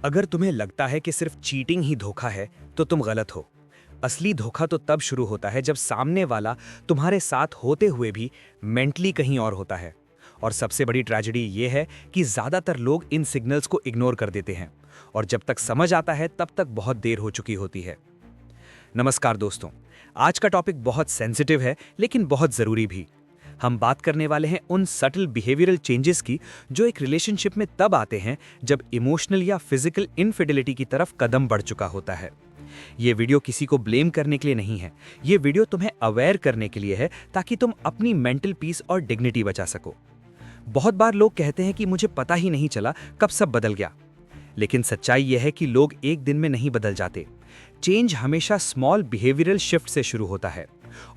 अगर तुम्हें लगता है कि सिर्फ चीटिंग ही धोखा है, तो तुम गलत हो। असली धोखा तो तब शुरू होता है जब सामने वाला तुम्हारे साथ होते हुए भी मेंटली कहीं और होता है। और सबसे बड़ी ट्रेजेडी ये है कि ज़्यादातर लोग इन सिग्नल्स को इग्नोर कर देते हैं, और जब तक समझ आता है तब तक बहुत देर हो चुकी होती है। नमस्कार दोस्तों, आज का टॉपिक बहुत सेंसिटिव है लेकिन बहुत ज़रूरी भी। हम बात करने वाले हैं उन सटल बिहेवियरल चेंजेस की जो एक रिलेशनशिप में तब आते हैं जब इमोशनल या फिजिकल इनफिडेलिटी की तरफ कदम बढ़ चुका होता है। ये वीडियो किसी को ब्लेम करने के लिए नहीं है, ये वीडियो तुम्हें अवेयर करने के लिए है ताकि तुम अपनी मेंटल पीस और डिग्निटी बचा सको। बहुत बार लोग कहते हैं कि मुझे पता ही नहीं चला कब सब बदल गया, लेकिन सच्चाई यह है कि लोग एक दिन में नहीं बदल जाते। चेंज हमेशा स्मॉल बिहेवियरल शिफ्ट से शुरू होता है,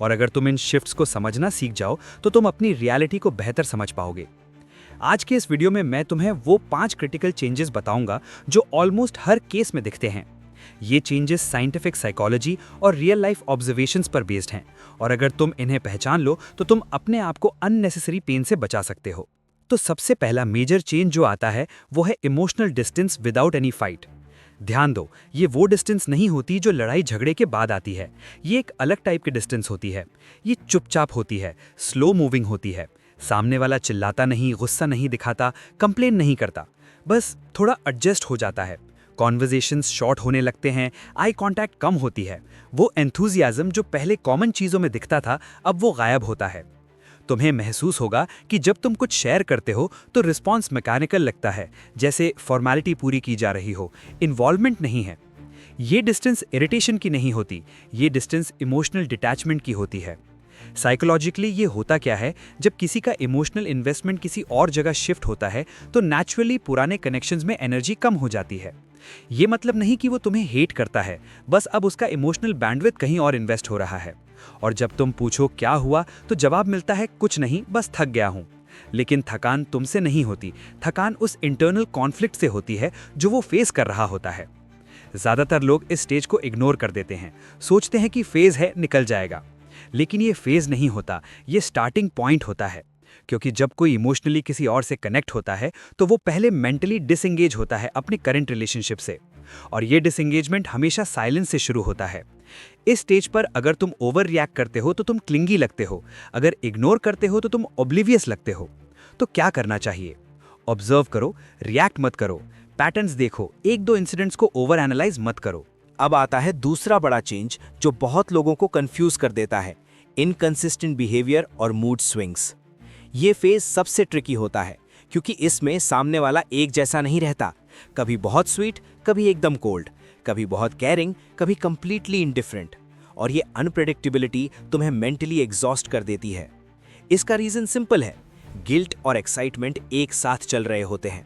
और अगर तुम इन शिफ्ट्स को समझना सीख जाओ तो तुम अपनी रियलिटी को बेहतर समझ पाओगे। आज के इस वीडियो में मैं तुम्हें वो 5 क्रिटिकल चेंजेस बताऊंगा जो ऑलमोस्ट हर केस में दिखते हैं। ये चेंजेस साइंटिफिक साइकोलॉजी और रियल लाइफ ऑब्जर्वेशंस पर बेस्ड हैं, और अगर तुम इन्हें पहचान लो तो तुम अपने आप को अननेसेसरी पेन से बचा सकते हो। तो सबसे पहला मेजर चेंज जो आता है वो है emotional distance without any fight. ध्यान दो, ये वो डिस्टेंस नहीं होती जो लड़ाई झगड़े के बाद आती है। ये एक अलग टाइप की डिस्टेंस होती है। ये चुपचाप होती है, स्लो मूविंग होती है। सामने वाला चिल्लाता नहीं, गुस्सा नहीं दिखाता, कंप्लेन नहीं करता, बस थोड़ा एडजस्ट हो जाता है। कॉन्वर्जेशंस शॉर्ट होने लगते हैं, आई कांटेक्ट कम होती है। वो एंथुजियाज्म जो पहले कॉमन चीज़ों में दिखता था अब वो गायब होता है। तुम्हें महसूस होगा कि जब तुम कुछ शेयर करते हो तो रिस्पॉन्स मैकेनिकल लगता है, जैसे फॉर्मेलिटी पूरी की जा रही हो, इन्वॉल्वमेंट नहीं है। ये डिस्टेंस इरिटेशन की नहीं होती, ये डिस्टेंस इमोशनल डिटैचमेंट की होती है। साइकोलॉजिकली ये होता क्या है, जब किसी का इमोशनल इन्वेस्टमेंट किसी और जगह शिफ्ट होता है तो नेचुरली पुराने कनेक्शंस में एनर्जी कम हो जाती है। ये मतलब नहीं कि वो तुम्हें हेट करता है, बस अब उसका इमोशनल बैंडविड्थ कहीं और इन्वेस्ट हो रहा है। और जब तुम पूछो क्या हुआ तो जवाब मिलता है कुछ नहीं, बस थक गया हूं। लेकिन थकान तुमसे नहीं होती, थकान उस इंटरनल कॉन्फ्लिक्ट से होती है जो वो फेस कर रहा होता है। ज्यादातर लोग इस स्टेज को इग्नोर कर देते हैं, सोचते हैं कि फेज है, निकल जाएगा। लेकिन ये फेज नहीं होता, ये स्टार्टिंग पॉइंट होता है। क्योंकि जब कोई इमोशनली किसी और से कनेक्ट होता है तो वो पहले मेंटली डिसएंगेज होता है अपने करंट रिलेशनशिप से, और ये डिसएंगेजमेंट हमेशा साइलेंस से शुरू होता है। इस स्टेज पर अगर तुम ओवर रिएक्ट करते हो तो तुम क्लिंगी लगते हो, अगर इग्नोर करते हो तो तुम ऑब्लिवियस लगते हो। तो क्या करना चाहिए? ऑब्जर्व करो, रिएक्ट मत करो, पैटर्न्स देखो, एक दो इंसिडेंट्स को ओवर एनालाइज मत करो। अब आता है दूसरा बड़ा चेंज जो बहुत लोगों को कंफ्यूज कर देता है, इनकंसिस्टेंट बिहेवियर और मूड स्विंग्स। ये फेज सबसे ट्रिकी होता है क्योंकि इसमें सामने वाला एक जैसा नहीं रहता। कभी बहुत स्वीट, कभी एकदम कोल्ड, कभी बहुत केयरिंग, कभी कंप्लीटली इंडिफरेंट। और ये अनप्रेडिक्टेबिलिटी तुम्हें मेंटली एग्जॉस्ट कर देती है। इसका रीजन सिंपल है, गिल्ट और एक्साइटमेंट एक साथ चल रहे होते हैं।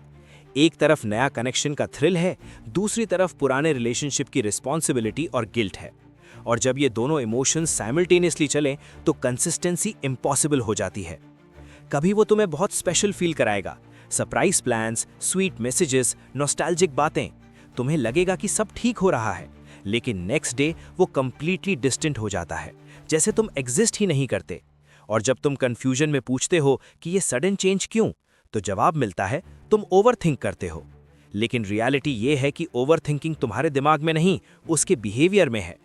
एक तरफ नया कनेक्शन का थ्रिल है, दूसरी तरफ पुराने रिलेशनशिप की रिस्पॉन्सिबिलिटी और गिल्ट है। और जब ये दोनों इमोशंस साइमल्टेनियसली चलें तो कंसिस्टेंसी इम्पॉसिबल हो जाती है। कभी वो तुम्हें बहुत स्पेशल फील कराएगा, surprise plans, sweet messages, nostalgic बातें। तुम्हें लगेगा कि सब ठीक हो रहा है, लेकिन नेक्स्ट डे वो कंप्लीटली डिस्टेंट हो जाता है, जैसे तुम एग्जिस्ट ही नहीं करते। और जब तुम कंफ्यूजन में पूछते हो कि ये सडन चेंज क्यों, तो जवाब मिलता है तुम ओवरथिंक करते हो। लेकिन रियलिटी ये है कि ओवरथिंकिंग तुम्हारे दिमाग में नहीं, उसके बिहेवियर में है।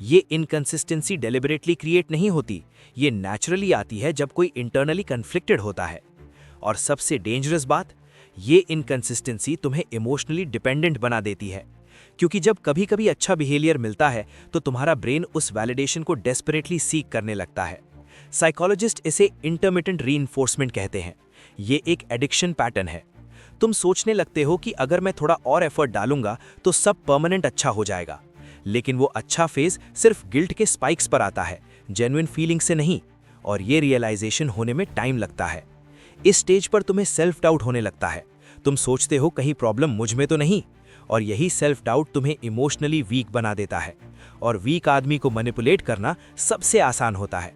ये इनकंसिस्टेंसी डेलिबरेटली क्रिएट नहीं होती, ये नेचुरली आती है जब कोई इंटरनली कन्फ्लिक्टेड होता है। और सबसे डेंजरस बात, ये इनकंसिस्टेंसी तुम्हें इमोशनली डिपेंडेंट बना देती है। क्योंकि जब कभी कभी अच्छा बिहेवियर मिलता है तो तुम्हारा ब्रेन उस वैलिडेशन को डेस्परेटली सीक करने लगता है। साइकोलॉजिस्ट इसे इंटरमिटेंट रीइंफोर्समेंट कहते हैं। ये एक एडिक्शन पैटर्न है। तुम सोचने लगते हो कि अगर मैं थोड़ा और एफर्ट डालूंगा तो सब परमानेंट अच्छा हो जाएगा, लेकिन वो अच्छा फेज सिर्फ गिल्ट के स्पाइक्स पर आता है, जेन्युइन फीलिंग से नहीं। और ये रियलाइजेशन होने में टाइम लगता है। इस स्टेज पर तुम्हें सेल्फ डाउट होने लगता है। तुम सोचते हो कहीं प्रॉब्लम मुझ में तो नहीं, और यही सेल्फ डाउट तुम्हें इमोशनली वीक बना देता है। और वीक आदमी को मैनिपुलेट करना सबसे आसान होता है।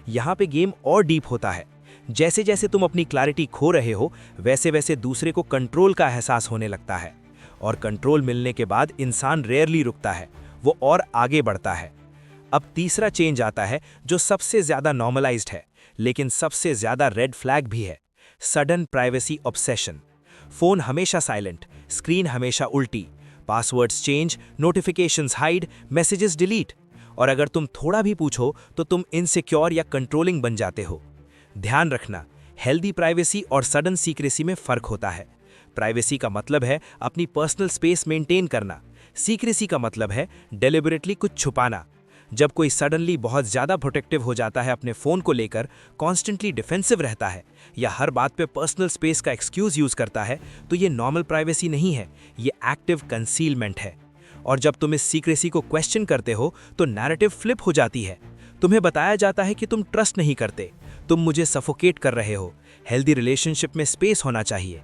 यहाँ पे गेम और डीप होता है। जैसे जैसे तुम अपनी क्लैरिटी खो रहे हो, वैसे वैसे दूसरे को कंट्रोल का एहसास होने लगता है। और कंट्रोल मिलने के बाद इंसान रेयरली रुकता है, वो और आगे बढ़ता है। अब तीसरा चेंज आता है जो सबसे ज्यादा नॉर्मलाइज्ड है, लेकिन सबसे ज्यादा रेड फ्लैग भी है, सडन प्राइवेसी ऑब्सेशन। फोन हमेशा साइलेंट, स्क्रीन हमेशा उल्टी, passwords change, notifications hide, messages delete. और अगर तुम थोड़ा भी पूछो तो तुम इनसिक्योर या कंट्रोलिंग बन जाते हो। ध्यान रखना, हेल्दी प्राइवेसी और सडन सीक्रेसी में फर्क होता है। प्राइवेसी का मतलब है अपनी पर्सनल स्पेस मेंटेन करना, सीक्रेसी का मतलब है डेलिबरेटली कुछ छुपाना। जब कोई सडनली बहुत ज़्यादा प्रोटेक्टिव हो जाता है, अपने फ़ोन को लेकर कॉन्स्टेंटली डिफेंसिव रहता है या हर बात पे पर्सनल स्पेस का एक्सक्यूज़ यूज़ करता है, तो ये नॉर्मल प्राइवेसी नहीं है, ये एक्टिव कंसीलमेंट है। और जब तुम इस सीक्रेसी को क्वेश्चन करते हो तो नैरेटिव फ्लिप हो जाती है। तुम्हें बताया जाता है कि तुम ट्रस्ट नहीं करते, तुम मुझे सफोकेट कर रहे हो, हेल्दी रिलेशनशिप में स्पेस होना चाहिए।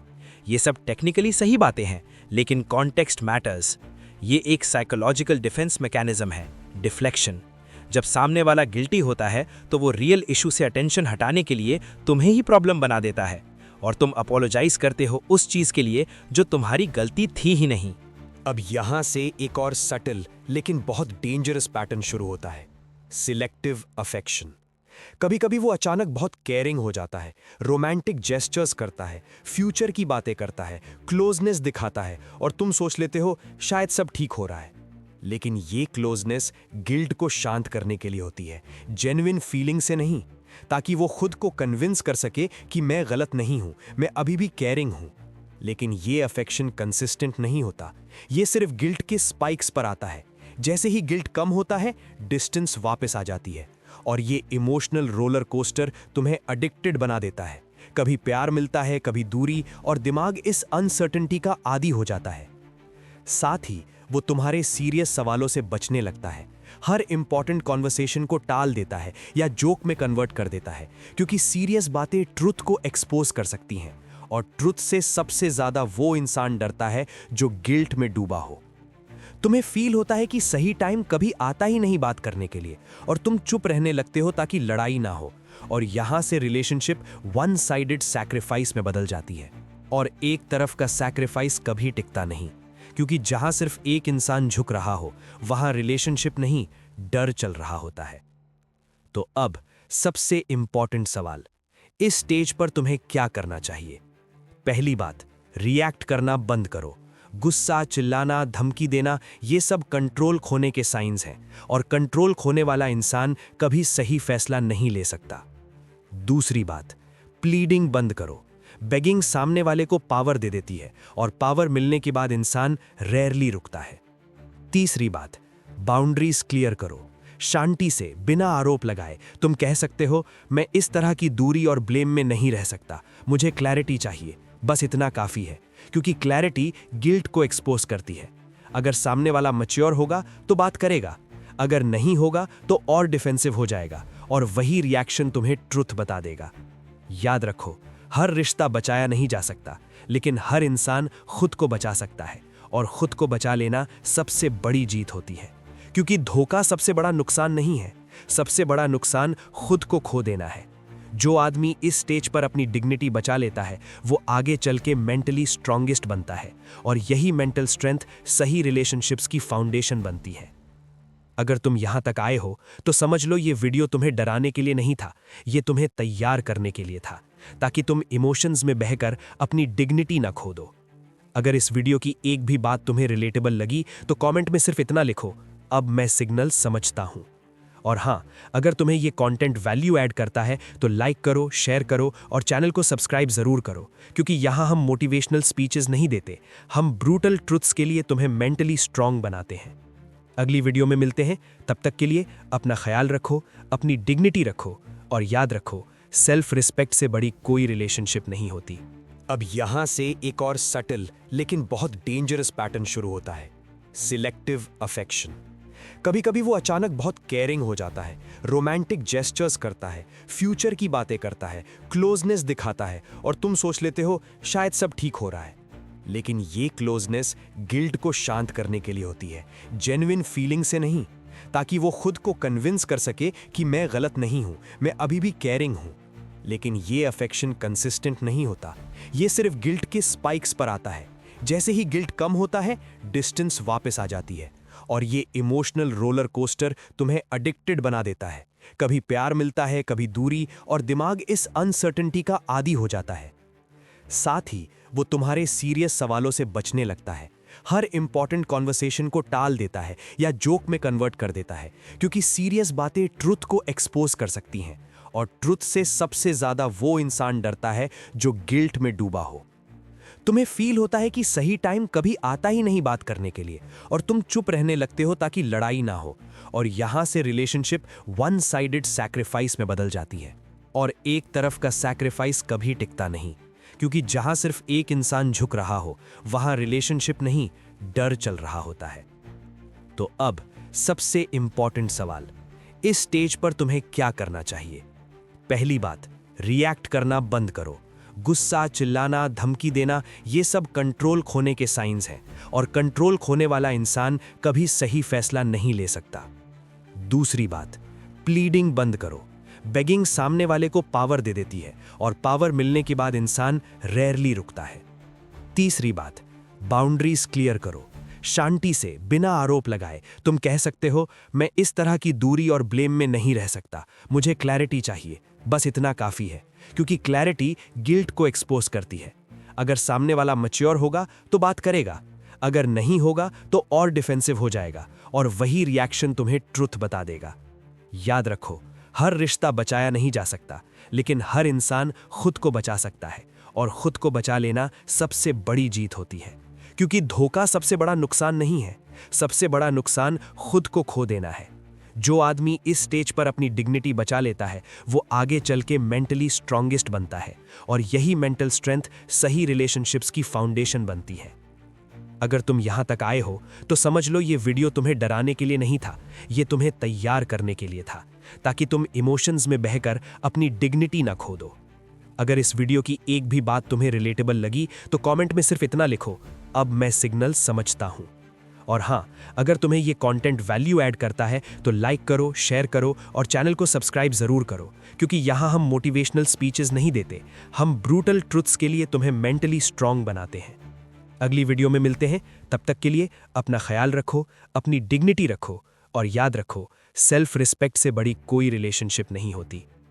ये सब टेक्निकली सही बातें हैं, लेकिन कॉन्टेक्स्ट मैटर्स। ये एक साइकोलॉजिकल डिफेंस मैकेनिज्म है, डिफ्लेक्शन। जब सामने वाला गिल्टी होता है तो वो रियल इशू से अटेंशन हटाने के लिए तुम्हें ही प्रॉब्लम बना देता है, और तुम अपोलोजाइज करते हो उस चीज़ के लिए जो तुम्हारी गलती थी ही नहीं। अब यहां से एक और सटल लेकिन बहुत डेंजरस पैटर्न शुरू होता है, सिलेक्टिव अफेक्शन। कभी कभी वो अचानक बहुत केयरिंग हो जाता है, रोमांटिक जेस्चर्स करता है, फ्यूचर की बातें करता है, क्लोजनेस दिखाता है, और तुम सोच लेते हो शायद सब ठीक हो रहा है। लेकिन ये क्लोजनेस गिल्ट को शांत करने के लिए होती है, जेन्युइन फीलिंग से नहीं, ताकि वो खुद को कन्विंस कर सके कि मैं गलत नहीं हूं, मैं अभी भी केयरिंग हूं। लेकिन ये अफेक्शन कंसिस्टेंट नहीं होता, ये सिर्फ गिल्ट के स्पाइक्स पर आता है। जैसे ही गिल्ट कम होता है, डिस्टेंस वापस आ जाती है, और ये इमोशनल रोलर कोस्टर तुम्हें एडिक्टेड बना देता है। कभी प्यार मिलता है, कभी दूरी, और दिमाग इस अनसर्टेनिटी का आदी हो जाता है। साथ ही वो तुम्हारे सीरियस सवालों से बचने लगता है, हर इंपॉर्टेंट कॉन्वर्सेशन को टाल देता है या जोक में कन्वर्ट कर देता है, क्योंकि सीरियस बातें ट्रुथ को एक्सपोज कर सकती हैं, और ट्रुथ से सबसे ज्यादा वो इंसान डरता है जो गिल्ट में डूबा हो। तुम्हें फील होता है कि सही टाइम कभी आता ही नहीं बात करने के लिए, और तुम चुप रहने लगते हो ताकि लड़ाई ना हो, और यहां से रिलेशनशिप वन साइडेड सैक्रिफाइस में बदल जाती है। और एक तरफ का सैक्रिफाइस कभी टिकता नहीं, क्योंकि जहां सिर्फ एक इंसान झुक रहा हो, वहां रिलेशनशिप नहीं, डर चल रहा होता है। तो अब सबसे इंपॉर्टेंट सवाल, इस स्टेज पर तुम्हें क्या करना चाहिए? पहली बात, रिएक्ट करना बंद करो। गुस्सा, चिल्लाना, धमकी देना, ये सब कंट्रोल खोने के साइंस हैं, और कंट्रोल खोने वाला इंसान कभी सही फैसला नहीं ले सकता। दूसरी बात, प्लीडिंग बंद करो। बेगिंग सामने वाले को पावर दे देती है, और पावर मिलने के बाद इंसान रेयरली रुकता है। तीसरी बात, बाउंड्रीज क्लियर करो। शांति से, बिना आरोप लगाए तुम कह सकते हो, मैं इस तरह की दूरी और ब्लेम में नहीं रह सकता, मुझे क्लैरिटी चाहिए, बस इतना काफी है, क्योंकि क्लैरिटी गिल्ट को एक्सपोज करती है। अगर सामने वाला मैच्योर होगा तो बात करेगा, अगर नहीं होगा तो और डिफेंसिव हो जाएगा, और वही रिएक्शन तुम्हें ट्रुथ बता देगा। याद रखो, हर रिश्ता बचाया नहीं जा सकता, लेकिन हर इंसान खुद को बचा सकता है, और खुद को बचा लेना सबसे बड़ी जीत होती है। क्योंकि धोखा सबसे बड़ा नुकसान नहीं है, सबसे बड़ा नुकसान खुद को खो देना है। जो आदमी इस स्टेज पर अपनी डिग्निटी बचा लेता है, वो आगे चल के मेंटली स्ट्रॉन्गेस्ट बनता है, और यही मेंटल स्ट्रेंथ सही रिलेशनशिप्स की फाउंडेशन बनती है। अगर तुम यहां तक आए हो तो समझ लो, ये वीडियो तुम्हें डराने के लिए नहीं था, ये तुम्हें तैयार करने के लिए था, ताकि तुम इमोशंस में बहकर अपनी डिग्निटी ना खो दो। अगर इस वीडियो की एक भी बात तुम्हें रिलेटेबल लगी तो कमेंट में सिर्फ इतना लिखो, अब मैं सिग्नल समझता हूं। और हाँ, अगर तुम्हें ये कंटेंट वैल्यू ऐड करता है तो लाइक करो, शेयर करो, और चैनल को सब्सक्राइब जरूर करो, क्योंकि यहाँ हम मोटिवेशनल स्पीचेस नहीं देते, हम ब्रूटल ट्रुथ्स के लिए तुम्हें मेंटली स्ट्रांग बनाते हैं। अगली वीडियो में मिलते हैं, तब तक के लिए अपना ख्याल रखो, अपनी डिग्निटी रखो, और याद रखो, सेल्फ रिस्पेक्ट से बड़ी कोई रिलेशनशिप नहीं होती। अब यहां से एक और सटल लेकिन बहुत डेंजरस पैटर्न शुरू होता है, सिलेक्टिव अफेक्शन। कभी कभी वो अचानक बहुत केयरिंग हो जाता है, रोमांटिक जेस्चर्स करता है, फ्यूचर की बातें करता है, क्लोजनेस दिखाता है, और तुम सोच लेते हो शायद सब ठीक हो रहा है। लेकिन ये क्लोजनेस गिल्ट को शांत करने के लिए होती है, जेन्युइन फीलिंग से नहीं, ताकि वो खुद को कन्विंस कर सके कि मैं गलत नहीं हूं, मैं अभी भी केयरिंग हूं। लेकिन ये अफेक्शन कंसिस्टेंट नहीं होता, ये सिर्फ गिल्ट के स्पाइक्स पर आता है। जैसे ही गिल्ट कम होता है, डिस्टेंस वापस आ जाती है, और ये इमोशनल रोलर कोस्टर तुम्हें एडिक्टेड बना देता है। कभी प्यार मिलता है, कभी दूरी, और दिमाग इस अनसर्टेनिटी का आदी हो जाता है। साथ ही वो तुम्हारे सीरियस सवालों से बचने लगता है, हर इंपॉर्टेंट कॉन्वर्सेशन को टाल देता है या जोक में कन्वर्ट कर देता है, क्योंकि सीरियस बातें ट्रुथ को एक्सपोज कर सकती हैं, और ट्रुथ से सबसे ज्यादा वो इंसान डरता है जो गिल्ट में डूबा हो। तुम्हें फील होता है कि सही टाइम कभी आता ही नहीं बात करने के लिए, और तुम चुप रहने लगते हो ताकि लड़ाई ना हो, और यहां से रिलेशनशिप वन साइडेड सैक्रिफाइस में बदल जाती है। और एक तरफ का सैक्रिफाइस कभी टिकता नहीं, क्योंकि जहां सिर्फ एक इंसान झुक रहा हो वहां रिलेशनशिप नहीं, डर चल रहा होता है। तो अब सबसे इंपॉर्टेंट सवाल, इस स्टेज पर तुम्हें क्या करना चाहिए? पहली बात, रिएक्ट करना बंद करो। गुस्सा, चिल्लाना, धमकी देना, ये सब कंट्रोल खोने के साइंस हैं, और कंट्रोल खोने वाला इंसान कभी सही फैसला नहीं ले सकता। दूसरी बात, प्लीडिंग बंद करो। बेगिंग सामने वाले को पावर दे देती है, और पावर मिलने के बाद इंसान रेयरली रुकता है। तीसरी बात, बाउंड्रीज क्लियर करो। शांति से, बिना आरोप लगाए तुम कह सकते हो, मैं इस तरह की दूरी और ब्लेम में नहीं रह सकता, मुझे क्लैरिटी चाहिए, बस इतना काफी है, क्योंकि क्लैरिटी गिल्ट को एक्सपोज करती है। अगर सामने वाला मैच्योर होगा तो बात करेगा, अगर नहीं होगा तो और डिफेंसिव हो जाएगा, और वही रिएक्शन तुम्हें ट्रुथ बता देगा। याद रखो, हर रिश्ता बचाया नहीं जा सकता, लेकिन हर इंसान खुद को बचा सकता है, और खुद को बचा लेना सबसे बड़ी जीत होती है। क्योंकि धोखा सबसे बड़ा नुकसान नहीं है, सबसे बड़ा नुकसान खुद को खो देना है। जो आदमी इस स्टेज पर अपनी डिग्निटी बचा लेता है वो आगे चल के मेंटली स्ट्रॉन्गेस्ट बनता है, और यही मेंटल स्ट्रेंथ सही रिलेशनशिप्स की फाउंडेशन बनती है। अगर तुम यहां तक आए हो तो समझ लो ये वीडियो तुम्हें डराने के लिए नहीं था, ये तुम्हें तैयार करने के लिए था, ताकि तुम इमोशंस में बहकर अपनी डिग्निटी ना खो दो। अगर इस वीडियो की एक भी बात तुम्हें रिलेटेबल लगी तो कमेंट में सिर्फ इतना लिखो, अब मैं सिग्नल समझता हूं। और हाँ, अगर तुम्हें ये कंटेंट वैल्यू ऐड करता है तो लाइक करो, शेयर करो, और चैनल को सब्सक्राइब जरूर करो, क्योंकि यहाँ हम मोटिवेशनल स्पीचेस नहीं देते, हम ब्रूटल ट्रुथ्स के लिए तुम्हें मेंटली स्ट्रांग बनाते हैं। अगली वीडियो में मिलते हैं, तब तक के लिए अपना ख्याल रखो, अपनी डिग्निटी रखो, और याद रखो, सेल्फ रिस्पेक्ट से बड़ी कोई रिलेशनशिप नहीं होती।